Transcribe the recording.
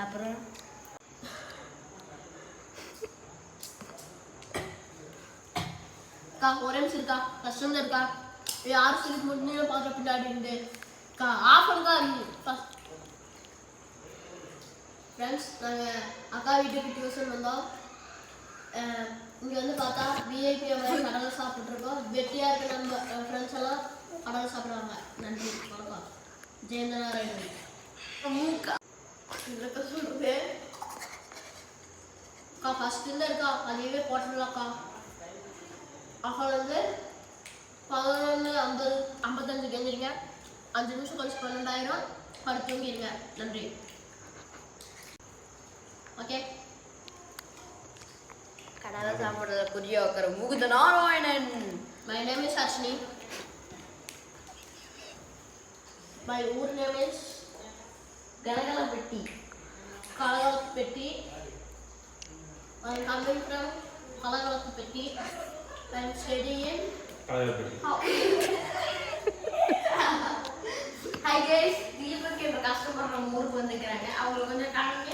அப்புறம் ஒரே நிமிஷம் இருக்கா, கஷ்டம் தான் இருக்கா, யாரும் சொல்லி முடிஞ்சு பார்க்குற பின்னாடி ஆஃப் பண்ணுக்கா. ஃப்ரெண்ட்ஸ், நாங்கள் அக்கா வீட்டுக்கு டியூஷன் வந்தோம். இங்கே வந்து பார்த்தா விஐபி மாதிரி கடலை சாப்பிட்ருக்கோம். வெட்டியாக இருக்க நம்ம ஃப்ரெண்ட்ஸ் எல்லாம் கடலை சாப்பிட்றாங்க. நன்றி, வணக்கம். ஜெயந்தநாராயணன் மூக்கா இருக்க சொல்கிறது அக்கா ஃபஸ்ட்டு இருக்கா, அதையவே போட்டுடலாம்க்கா. அக்கா வந்து 11:50 எழுந்திரிங்க, 5 நிமிஷம் கழிச்சு 12,000 படுத்து தூங்கிடுங்க. நன்றி. ஓகே, கடலை சாப்பிட்றத புரிய வைக்கிற Mukunda Narayanan. My name is Arshini. My ஊர் name is Kalakalappatti. Kalakalappatti. I am coming from Kalagalappatti. I am studying Hi guys, Deepak என்ற கஸ்டமர் நம்ம ஊருக்கு வந்துக்கிறாங்க. அவங்களுக்கு கொஞ்சம் காணுங்க.